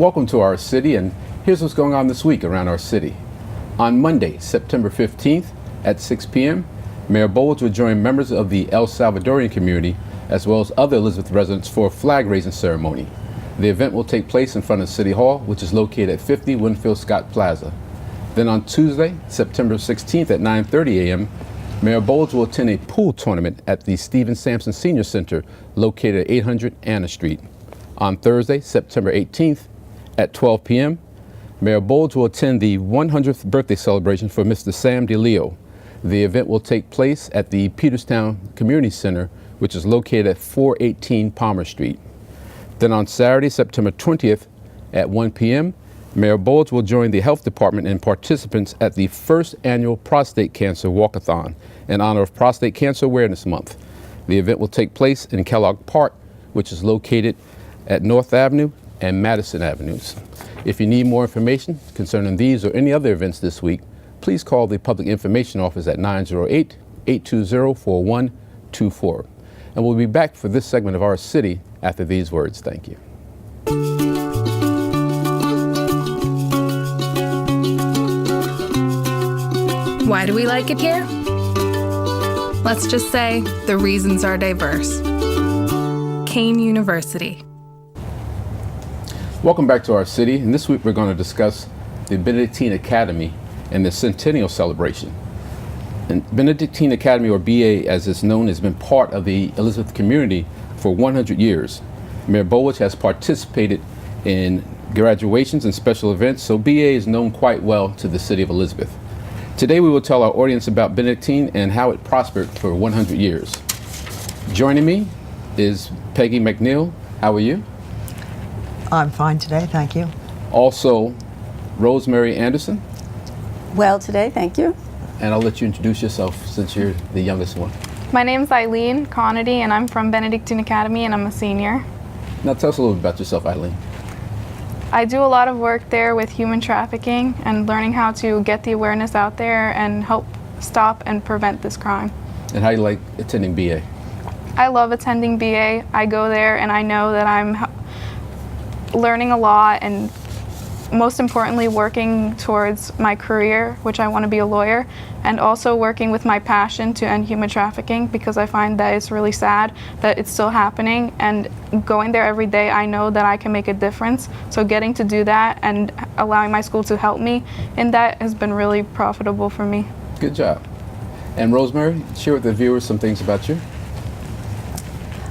Welcome to our city, and here's what's going on this week around our city. On Monday, September 15th at 6 p.m., Mayor Bowles will join members of the El Salvadorian community as well as other Elizabeth residents for a flag-raising ceremony. The event will take place in front of City Hall, which is located at 50 Winfield Scott Plaza. Then on Tuesday, September 16th at 9:30 a.m., Mayor Bowles will attend a pool tournament at the Stephen Sampson Senior Center located at 800 Anna Street. On Thursday, September 18th at 12 p.m., Mayor Bowles will attend the 100th birthday celebration for Mr. Sam DeLeo. The event will take place at the Peterstown Community Center, which is located at 418 Palmer Street. Then on Saturday, September 20th at 1 p.m., Mayor Bowles will join the Health Department and participants at the first annual Prostate Cancer Walkathon in honor of Prostate Cancer Awareness Month. The event will take place in Kellogg Park, which is located at North Avenue and Madison Avenues. If you need more information concerning these or any other events this week, please call the Public Information Office at 908-820-4124. And we'll be back for this segment of Our City after these words. Thank you. Why do we like it here? Let's just say the reasons are diverse. Kean University. Welcome back to our city, and this week we're going to discuss the Benedictine Academy and the Centennial celebration. And Benedictine Academy, or BA as it's known, has been part of the Elizabeth community for 100 years. Mayor Bowles has participated in graduations and special events, so BA is known quite well to the city of Elizabeth. Today we will tell our audience about Benedictine and how it prospered for 100 years. Joining me is Peggy McNeil. How are you? I'm fine today, thank you. Also, Rosemary Anderson. Well today, thank you. And I'll let you introduce yourself since you're the youngest one. My name's Eileen Conady, and I'm from Benedictine Academy, and I'm a senior. Now tell us a little bit about yourself, Eileen. I do a lot of work there with human trafficking and learning how to get the awareness out there and help stop and prevent this crime. And how do you like attending BA? I love attending BA. I go there and I know that I'm learning a lot and most importantly working towards my career, which I want to be a lawyer, and also working with my passion to end human trafficking because I find that it's really sad that it's still happening, and going there every day I know that I can make a difference. So getting to do that and allowing my school to help me in that has been really profitable for me. Good job. And Rosemary, share with the viewers some things about you.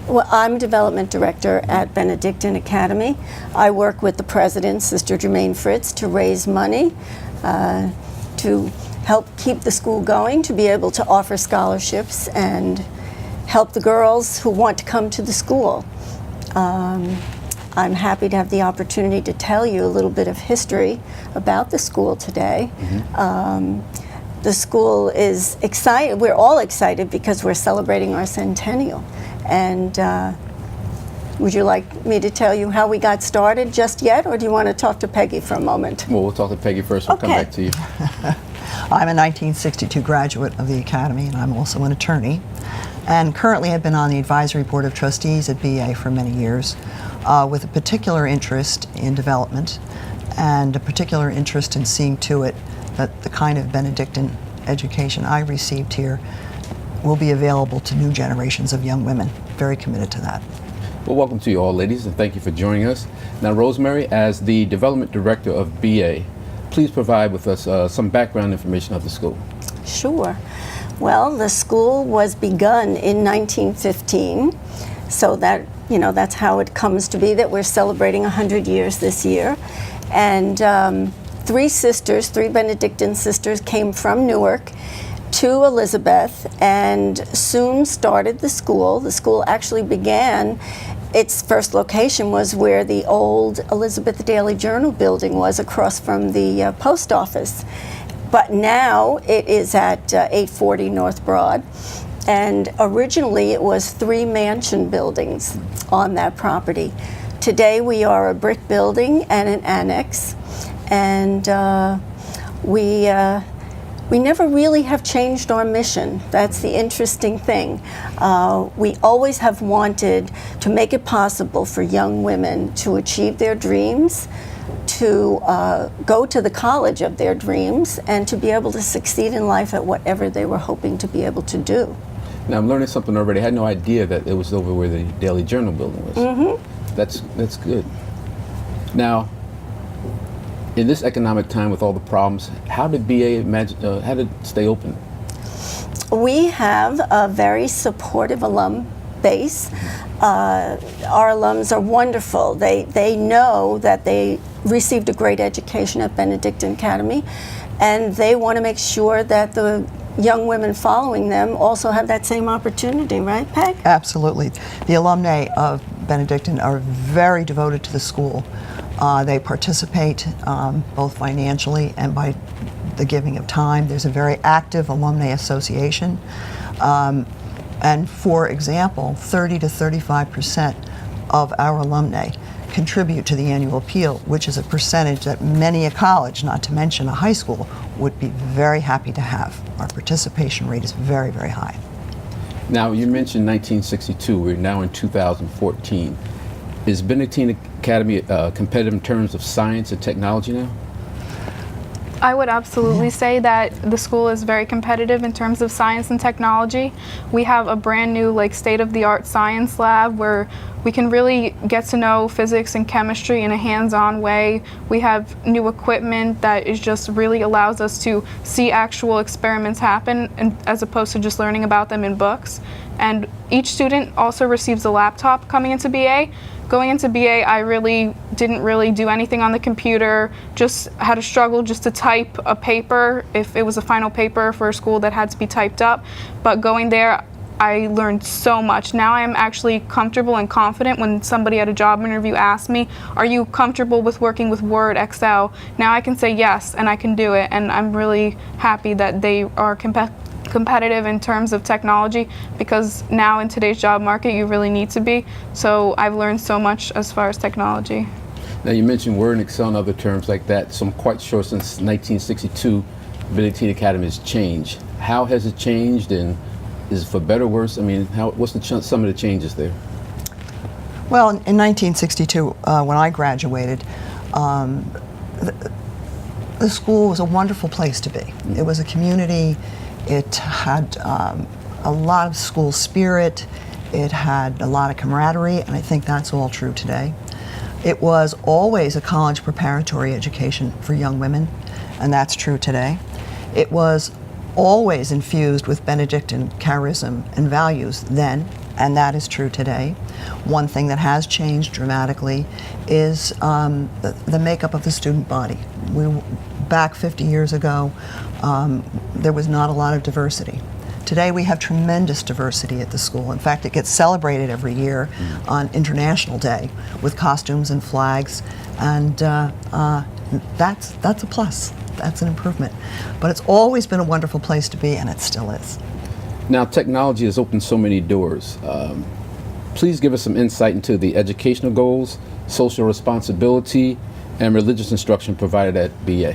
Well, I'm Development Director at Benedictine Academy. I work with the President, Sister Jermaine Fritz, to raise money to help keep the school going, to be able to offer scholarships and help the girls who want to come to the school. I'm happy to have the opportunity to tell you a little bit of history about the school today. The school is excited. We're all excited because we're celebrating our centennial. And would you like me to tell you how we got started just yet, or do you want to talk to Peggy for a moment? Well, we'll talk to Peggy first. We'll come back to you. I'm a 1962 graduate of the Academy, and I'm also an attorney. And currently I've been on the Advisory Board of Trustees at BA for many years, with a particular interest in development and a particular interest in seeing to it that the kind of Benedictine education I received here will be available to new generations of young women. Very committed to that. Well, welcome to you all, ladies, and thank you for joining us. Now, Rosemary, as the Development Director of BA, please provide with us some background information of the school. Sure. Well, the school was begun in 1915, so that, that's how it comes to be that we're celebrating 100 years this year. And three Benedictine sisters came from Newark to Elizabeth and soon started the school. The school actually began, its first location was where the old Elizabeth Daily Journal building was, across from the post office. But now it is at 840 North Broad. And originally it was 3 mansion buildings on that property. Today we are a brick building and an annex. And we never really have changed our mission. That's the interesting thing. We always have wanted to make it possible for young women to achieve their dreams, to go to the college of their dreams and to be able to succeed in life at whatever they were hoping to be able to do. Now I'm learning something already. I had no idea that it was over where the Daily Journal building was. Mm-hmm. That's good. Now, in this economic time with all the problems, how did BA how did it stay open? We have a very supportive alum base. Our alums are wonderful. They know that they received a great education at Benedictine Academy, and they want to make sure that the young women following them also have that same opportunity, right, Peg? Absolutely. The alumni of Benedictine are very devoted to the school. They participate both financially and by the giving of time. There's a very active alumni association. And for example, 30 to 35% of our alumni contribute to the annual appeal, which is a percentage that many a college, not to mention a high school, would be very happy to have. Our participation rate is very, very high. Now, you mentioned 1962. We're now in 2014. Is Benedictine Academy competitive in terms of science and technology now? I would absolutely say that the school is very competitive in terms of science and technology. We have a brand new state-of-the-art science lab where we can really get to know physics and chemistry in a hands-on way. We have new equipment that is just really allows us to see actual experiments happen, and as opposed to just learning about them in books. And each student also receives a laptop coming into BA. Going into BA, I really didn't do anything on the computer, just had to struggle just to type a paper if it was a final paper for a school that had to be typed up. But going there, I learned so much. Now I'm actually comfortable and confident when somebody at a job interview asks me, are you comfortable with working with Word, Excel? Now I can say yes, and I can do it, and I'm really happy that they are competitive in terms of technology, because now in today's job market you really need to be. So I've learned so much as far as technology. Now you mentioned Word and Excel and other terms like that, so I'm quite sure since 1962 Benedictine Academy has changed. How has it changed, and is it for better or worse? I mean, what's some of the changes there? Well, in 1962, when I graduated, the school was a wonderful place to be. It was a community. It had a lot of school spirit. It had a lot of camaraderie, and I think that's all true today. It was always a college preparatory education for young women, and that's true today. It was always infused with Benedictine charism and values then, and that is true today. One thing that has changed dramatically is the makeup of the student body. Back 50 years ago, there was not a lot of diversity. Today we have tremendous diversity at the school. In fact, it gets celebrated every year on International Day with costumes and flags, and that's a plus. That's an improvement. But it's always been a wonderful place to be, and it still is. Now, technology has opened so many doors. Please give us some insight into the educational goals, social responsibility, and religious instruction provided at BA.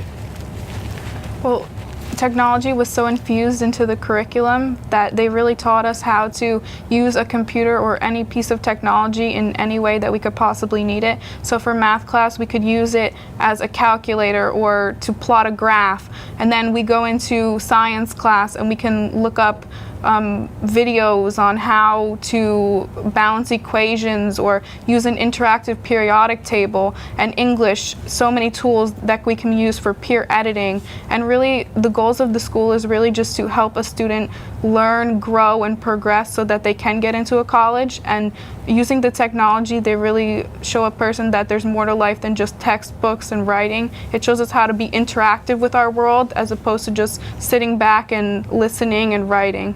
Well, technology was so infused into the curriculum that they really taught us how to use a computer or any piece of technology in any way that we could possibly need it. So for math class, we could use it as a calculator or to plot a graph. And then we go into science class and we can look up videos on how to balance equations or use an interactive periodic table. And English, so many tools that we can use for peer editing. And really the goals of the school is really just to help a student learn, grow, and progress so that they can get into a college. And using the technology, they really show a person that there's more to life than just textbooks and writing. It shows us how to be interactive with our world as opposed to just sitting back and listening and writing.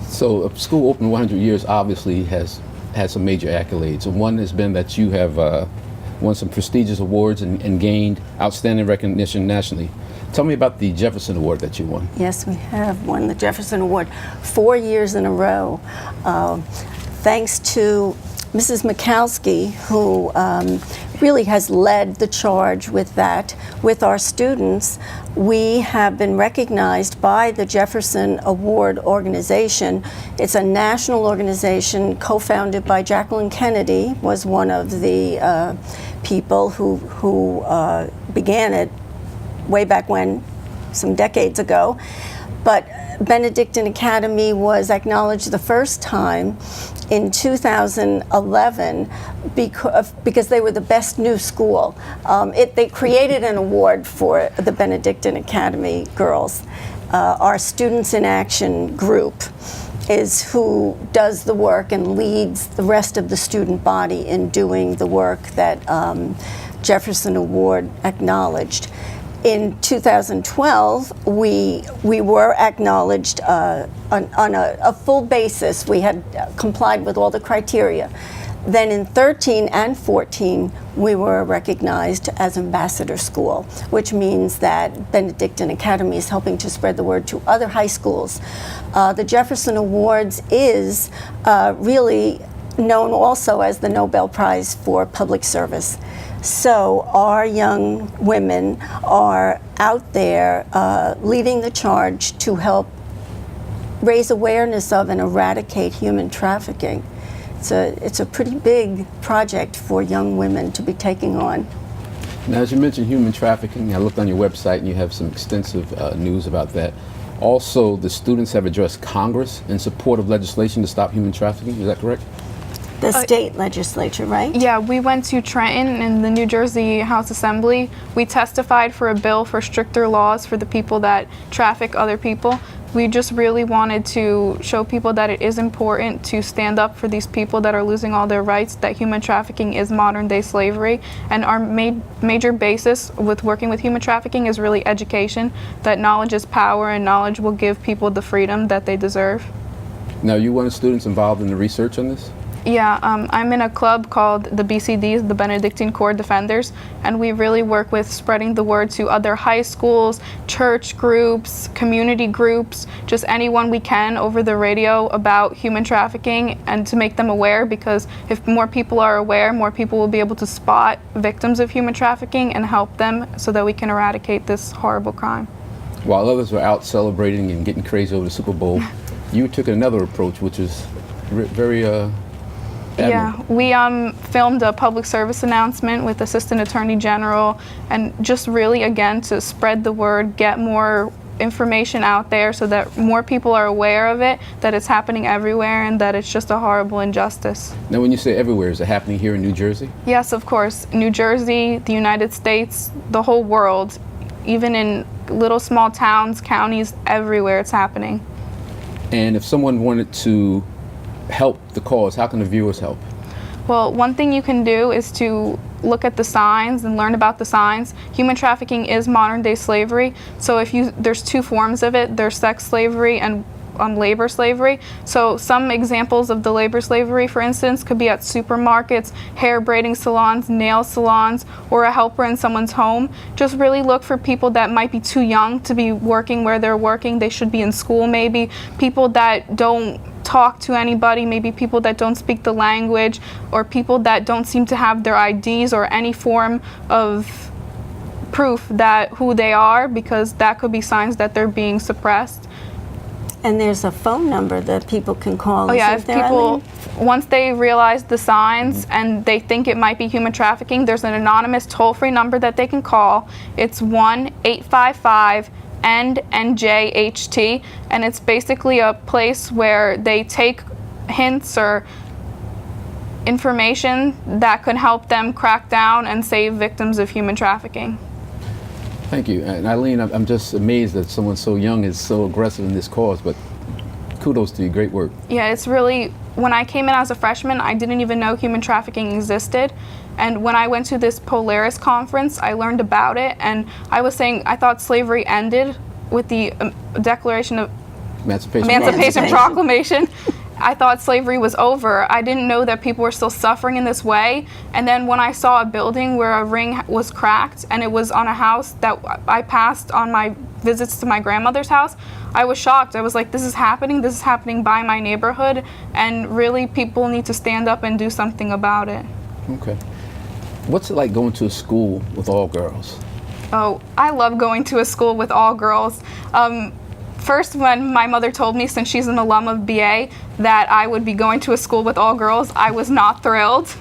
So a school open 100 years obviously has had some major accolades. And one has been that you have won some prestigious awards and gained outstanding recognition nationally. Tell me about the Jefferson Award that you won. Yes, we have won the Jefferson Award 4 years in a row. Thanks to Mrs. Mikowski, who really has led the charge with that. With our students, we have been recognized by the Jefferson Award organization. It's a national organization co-founded by Jacqueline Kennedy, was one of the people who began it way back when, some decades ago. But Benedictine Academy was acknowledged the first time in 2011 because they were the best new school. They created an award for the Benedictine Academy girls. Our Students in Action group is who does the work and leads the rest of the student body in doing the work that Jefferson Award acknowledged. In 2012, we were acknowledged on a full basis. We had complied with all the criteria. Then in 13 and 14, we were recognized as ambassador school, which means that Benedictine Academy is helping to spread the word to other high schools. The Jefferson Awards is really known also as the Nobel Prize for Public Service. So our young women are out there leading the charge to help raise awareness of and eradicate human trafficking. It's a pretty big project for young women to be taking on. Now, as you mentioned human trafficking, I looked on your website and you have some extensive news about that. Also, the students have addressed Congress in support of legislation to stop human trafficking. Is that correct? The state legislature, right? Yeah, we went to Trenton in the New Jersey House Assembly. We testified for a bill for stricter laws for the people that traffic other people. We just really wanted to show people that it is important to stand up for these people that are losing all their rights, that human trafficking is modern day slavery. And our major basis with working with human trafficking is really education, that knowledge is power and knowledge will give people the freedom that they deserve. Now, you one of the students involved in the research on this? Yeah, I'm in a club called the BCDs, the Benedictine Core Defenders, and we really work with spreading the word to other high schools, church groups, community groups, just anyone we can over the radio about human trafficking and to make them aware, because if more people are aware, more people will be able to spot victims of human trafficking and help them so that we can eradicate this horrible crime. While others were out celebrating and getting crazy over the Super Bowl, you took another approach, which is very yeah, we filmed a public service announcement with Assistant Attorney General, and just really, again, to spread the word, get more information out there so that more people are aware of it, that it's happening everywhere, and that it's just a horrible injustice. Now, when you say everywhere, is it happening here in New Jersey? Yes, of course. New Jersey, the United States, the whole world, even in little small towns, counties, everywhere it's happening. And if someone wanted to help the cause, how can the viewers help? Well, one thing you can do is to look at the signs and learn about the signs. Human trafficking is modern day slavery. So there's two forms of it. There's sex slavery and labor slavery. So some examples of the labor slavery, for instance, could be at supermarkets, hair braiding salons, nail salons, or a helper in someone's home. Just really look for people that might be too young to be working where they're working. They should be in school maybe. People that don't talk to anybody, maybe people that don't speak the language, or people that don't seem to have their IDs or any form of proof that who they are, because that could be signs that they're being suppressed. And there's a phone number that people can call. Oh yeah, if people, once they realize the signs and they think it might be human trafficking, there's an anonymous toll-free number that they can call. It's 1-855-NJHT, and it's basically a place where they take hints or information that could help them crack down and save victims of human trafficking. Thank you. And Eileen, I'm just amazed that someone so young is so aggressive in this cause, but kudos to you, great work. Yeah, it's really, when I came in as a freshman, I didn't even know human trafficking existed. And when I went to this Polaris conference, I learned about it, and I was saying I thought slavery ended with the Declaration of Emancipation Proclamation. I thought slavery was over. I didn't know that people were still suffering in this way. And then when I saw a building where a ring was cracked and it was on a house that I passed on my visits to my grandmother's house, I was shocked. I was like, this is happening by my neighborhood, and really people need to stand up and do something about it. Okay. What's it like going to a school with all girls? Oh, I love going to a school with all girls. First, when my mother told me, since she's an alum of BA, that I would be going to a school with all girls, I was not thrilled.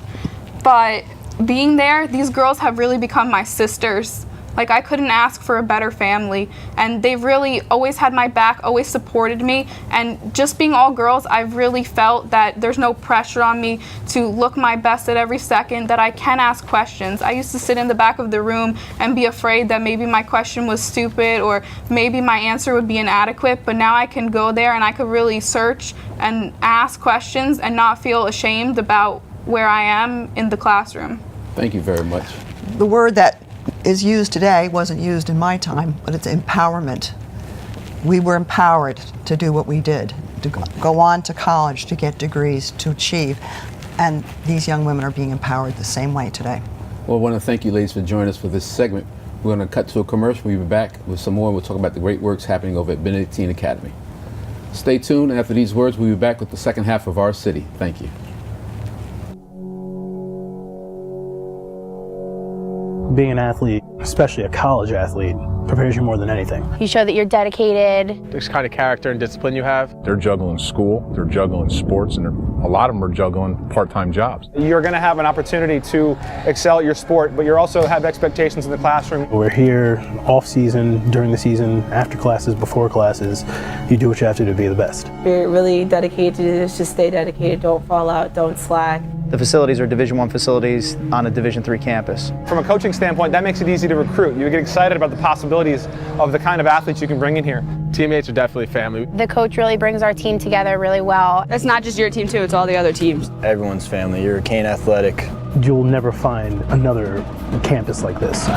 But being there, these girls have really become my sisters. Like, I couldn't ask for a better family, and they've really always had my back, always supported me, and just being all girls, I've really felt that there's no pressure on me to look my best at every second, that I can ask questions. I used to sit in the back of the room and be afraid that maybe my question was stupid or maybe my answer would be inadequate, but now I can go there and I could really search and ask questions and not feel ashamed about where I am in the classroom. Thank you very much. The word that is used today wasn't used in my time, but it's empowerment. We were empowered to do what we did, to go on to college, to get degrees, to achieve. And these young women are being empowered the same way today. Well, I want to thank you, ladies, for joining us for this segment. We're going to cut to a commercial. We'll be back with some more. We'll talk about the great works happening over at Benedictine Academy. Stay tuned. After these words, we'll be back with the second half of Our City. Thank you. Being an athlete, especially a college athlete, prepares you more than anything. You show that you're dedicated. This kind of character and discipline you have. They're juggling school, they're juggling sports, and a lot of them are juggling part-time jobs. You're going to have an opportunity to excel at your sport, but you also have expectations in the classroom. We're here off season, during the season, after classes, before classes. You do what you have to be the best. We're really dedicated to this. Just stay dedicated, don't fall out, don't slack. The facilities are Division I facilities on a Division III campus. From a coaching standpoint, that makes it easy to recruit. You get excited about the possibilities of the kind of athletes you can bring in here. Teammates are definitely family. The coach really brings our team together really well. It's not just your team too, it's all the other teams. Everyone's family. You're Kean Athletic. You'll never find another campus like this.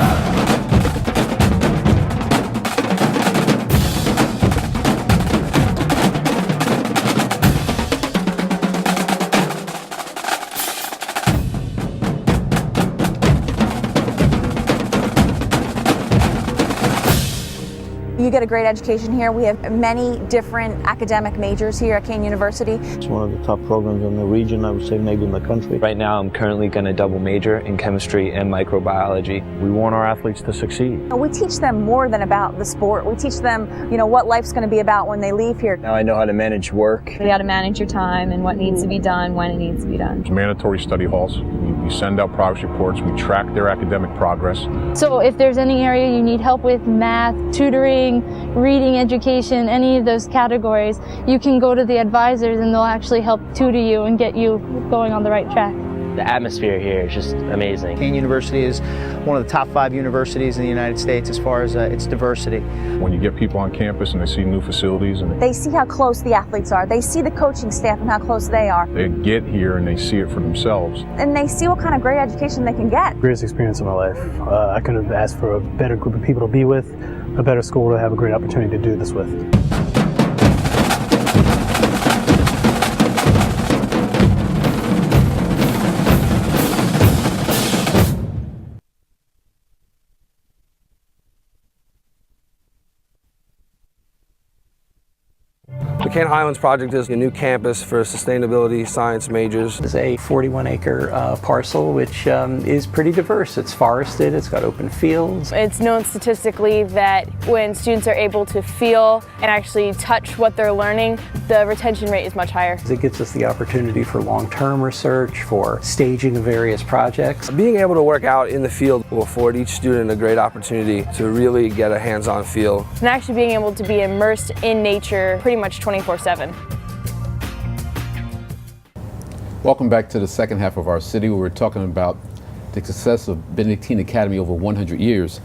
You get a great education here. We have many different academic majors here at Kean University. It's one of the top programs in the region, I would say maybe in the country. Right now I'm currently going to double major in chemistry and microbiology. We want our athletes to succeed. We teach them more than about the sport. We teach them, what life's going to be about when they leave here. Now I know how to manage work. You got to manage your time and what needs to be done, when it needs to be done. It's mandatory study halls. We send out progress reports. We track their academic progress. So if there's any area you need help with, math, tutoring, reading, education, any of those categories, you can go to the advisors and they'll actually help tutor you and get you going on the right track. The atmosphere here is just amazing. Kean University is one of the top 5 universities in the United States as far as its diversity. When you get people on campus and they see new facilities and they see how close the athletes are. They see the coaching staff and how close they are. they get here and they see it for themselves. And they see what kind of great education they can get. Greatest experience of my life. I couldn't have asked for a better group of people to be with, a better school to have a great opportunity to do this with. The Kean Highlands Project is a new campus for sustainability science majors. It's a 41-acre parcel, which is pretty diverse. It's forested, it's got open fields. It's known statistically that when students are able to feel and actually touch what they're learning, the retention rate is much higher. It gives us the opportunity for long-term research, for staging of various projects. Being able to work out in the field will afford each student a great opportunity to really get a hands-on feel. And actually being able to be immersed in nature pretty much 24/7. Welcome back to the second half of Our City, where we're talking about the success of Benedictine Academy over 100 years.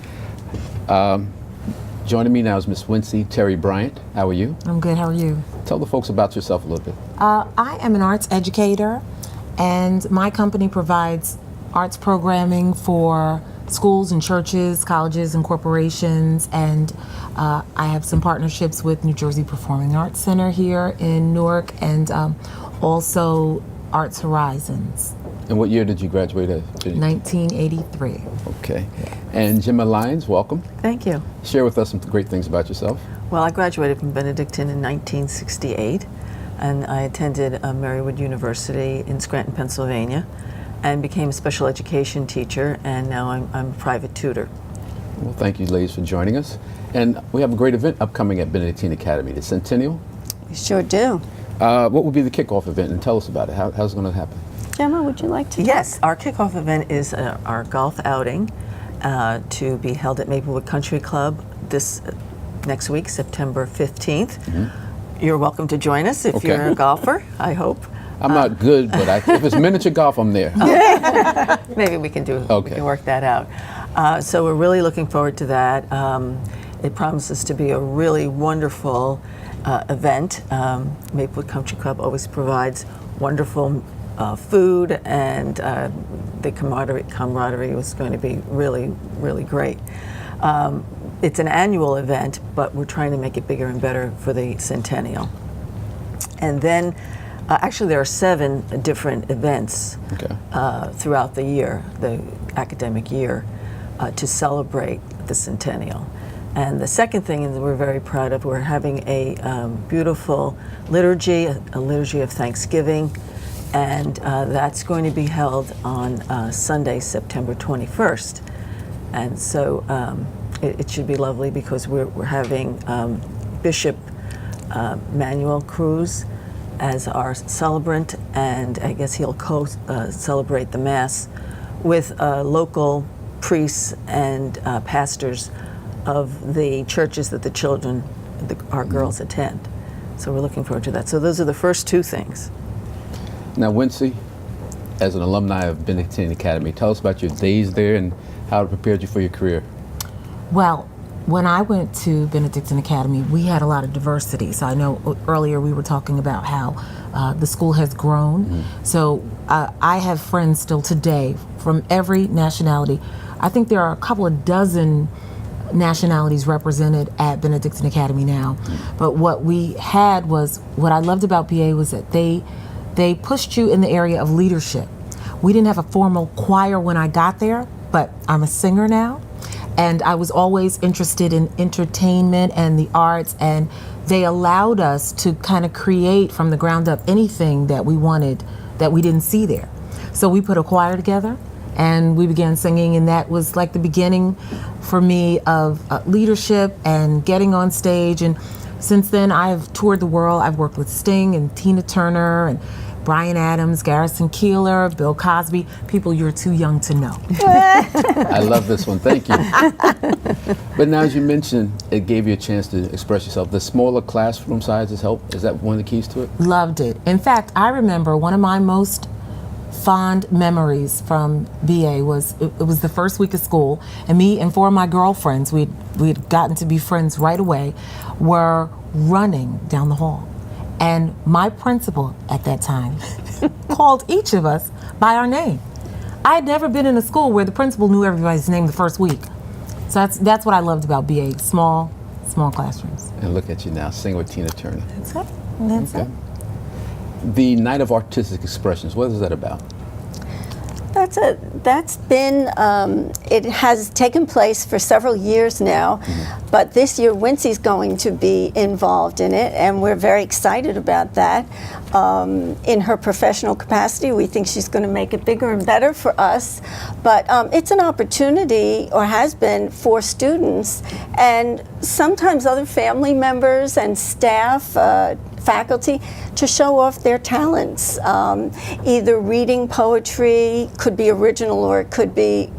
Joining me now is Miss Wincy Terry Bryant. How are you? I'm good. How are you? Tell the folks about yourself a little bit. I am an arts educator, and my company provides arts programming for schools and churches, colleges and corporations, and I have some partnerships with New Jersey Performing Arts Center here in Newark, and also Arts Horizons. And what year did you graduate at? 1983. Okay. And Gemma Lyons, welcome. Thank you. Share with us some great things about yourself. Well, I graduated from Benedictine in 1968, and I attended Marywood University in Scranton, Pennsylvania. and became a special education teacher, and now I'm a private tutor. Well, thank you, ladies, for joining us. And we have a great event upcoming at Benedictine Academy, the Centennial. We sure do. What will be the kickoff event? And tell us about it. How's it going to happen? Gemma, would you like to? Yes, our kickoff event is our golf outing to be held at Maplewood Country Club this next week, September 15th. Mm-hmm. You're welcome to join us if you're a golfer, I hope. I'm not good, but if it's miniature golf, I'm there. Maybe we can we can work that out. So we're really looking forward to that. It promises to be a really wonderful event. Maplewood Country Club always provides wonderful food, and the camaraderie was going to be really, really great. It's an annual event, but we're trying to make it bigger and better for the Centennial. And then, actually, there are 7 different events throughout the year, the academic year, to celebrate the Centennial. And the second thing that we're very proud of, we're having a beautiful liturgy, a liturgy of Thanksgiving, and that's going to be held on Sunday, September 21st. And so it should be lovely because we're having Bishop Manuel Cruz as our celebrant, and I guess he'll celebrate the Mass with local priests and pastors of the churches that the children, our girls, attend. So we're looking forward to that. So those are the first 2 things. Now, Wincy, as an alumni of Benedictine Academy, tell us about your days there and how it prepared you for your career. Well, when I went to Benedictine Academy, we had a lot of diversity. So I know earlier we were talking about how the school has grown. Mm-hmm. So I have friends still today from every nationality. I think there are a couple of dozen nationalities represented at Benedictine Academy now. Mm-hmm. But what we had was, what I loved about BA was that they pushed you in the area of leadership. We didn't have a formal choir when I got there, but I'm a singer now. And I was always interested in entertainment and the arts, and they allowed us to kind of create from the ground up anything that we wanted that we didn't see there. So we put a choir together and we began singing, and that was like the beginning for me of leadership and getting on stage. And since then I've toured the world. I've worked with Sting and Tina Turner and Bryan Adams, Garrison Keillor, Bill Cosby, people you're too young to know. I love this one, thank you. But now, as you mentioned, it gave you a chance to express yourself. The smaller classroom sizes help? Is that one of the keys to it? Loved it. In fact, I remember one of my most fond memories from BA was, it was the first week of school, and me and 4 of my girlfriends, we'd gotten to be friends right away, were running down the hall. And my principal at that time called each of us by our name. I had never been in a school where the principal knew everybody's name the first week. So that's what I loved about BA, small classrooms. And look at you now, singing with Tina Turner. That's it. That's it. The Night of Artistic Expressions, what is that about? That's been, it has taken place for several years now, but this year Wincy's going to be involved in it, and we're very excited about that. In her professional capacity, we think she's going to make it bigger and better for us, but it's an opportunity, or has been, for students and sometimes other family members and staff, faculty, to show off their talents. Either reading poetry, could be original or it could be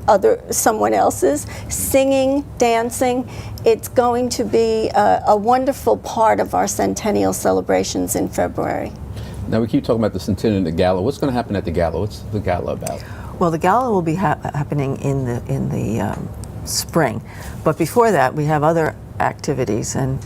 someone else's, singing, dancing. It's going to be a wonderful part of our Centennial celebrations in February. Now we keep talking about the Centennial and the Gala. What's going to happen at the Gala? What's the Gala about? Well, the Gala will be happening in the spring, but before that we have other activities, and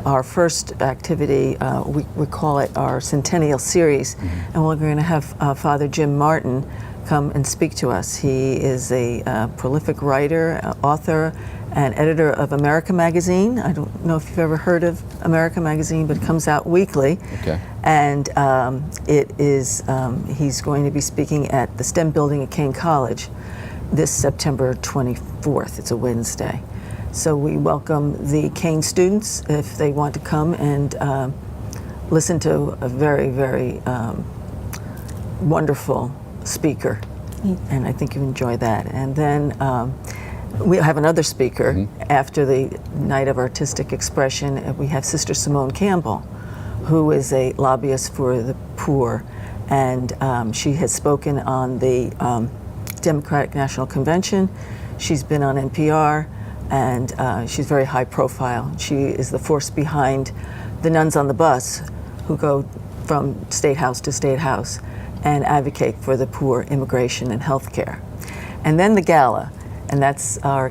our first activity, we call it our Centennial Series, and we're going to have Father Jim Martin come and speak to us. He is a prolific writer, author, and editor of America Magazine. I don't know if you've ever heard of America Magazine, but it comes out weekly. Okay. And it is, he's going to be speaking at the STEM building at Kean College this September 24th. It's a Wednesday. So we welcome the Kean students if they want to come and listen to a very, very wonderful speaker. And I think you enjoy that. And then we have another speaker after the night of artistic expression. We have Sister Simone Campbell, who is a lobbyist for the poor, and she has spoken on the Democratic National Convention. She's been on NPR, and she's very high profile. She is the force behind the nuns on the bus who go from state house to state house and advocate for the poor, immigration, and health care. And then the gala, and that's our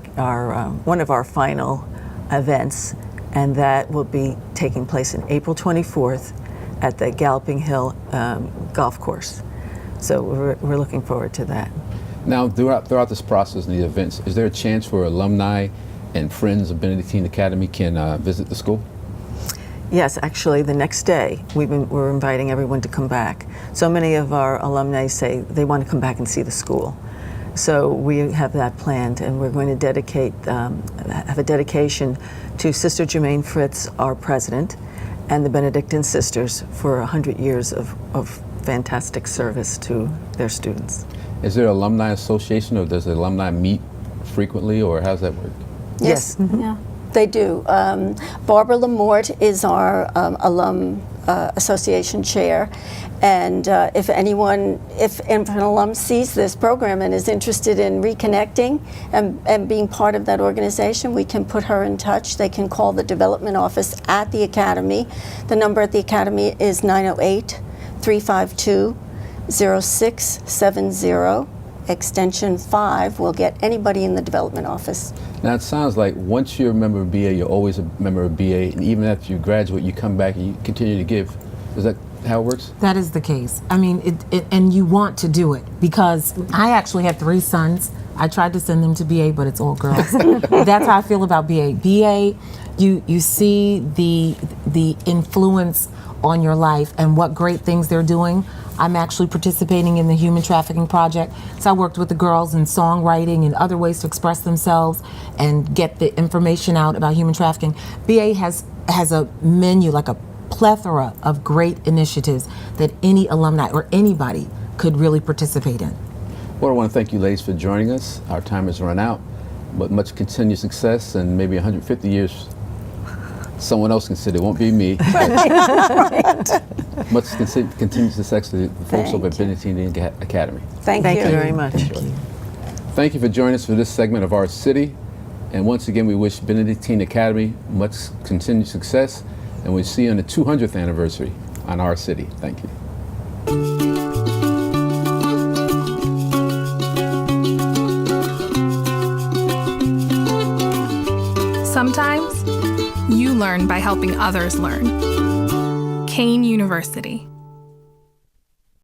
one of our final events, and that will be taking place on April 24th at the Galloping Hill Golf Course. So we're looking forward to that. Now, throughout this process and the events, is there a chance for alumni and friends of Benedictine Academy can visit the school? Yes, actually, the next day we're inviting everyone to come back. So many of our alumni say they want to come back and see the school. So we have that planned, and we're going to dedicate, have a dedication to Sister Germaine Fritz, our president, and the Benedictine sisters for 100 years of fantastic service to their students. Is there an alumni association, or does the alumni meet frequently, or how does that work? Yes. Yeah, they do. Barbara Lamort is our alum association chair, and if an alum sees this program and is interested in reconnecting and being part of that organization, we can put her in touch. They can call the development office at the Academy. The number at the Academy is 908-352-0670. Extension 5 will get anybody in the development office. Now, it sounds like once you're a member of BA, you're always a member of BA, and even after you graduate, you come back and you continue to give. Is that how it works? That is the case. I mean, and you want to do it, because I actually have 3 sons. I tried to send them to BA, but it's all girls. That's how I feel about BA. BA, you see the influence on your life and what great things they're doing. I'm actually participating in the Human Trafficking Project. So I worked with the girls in songwriting and other ways to express themselves and get the information out about human trafficking. BA has a menu, like a plethora of great initiatives that any alumni or anybody could really participate in. Well, I want to thank you ladies for joining us. Our time has run out, but much continued success, and maybe 150 years someone else can sit. It won't be me. Right. Much continued success to the folks over at Benedictine Academy. Thank you very much. Thank you for joining us for this segment of Our City. And once again, we wish Benedictine Academy much continued success, and we'll see you on the 200th anniversary on Our City. Thank you. Sometimes you learn by helping others learn. Kean University.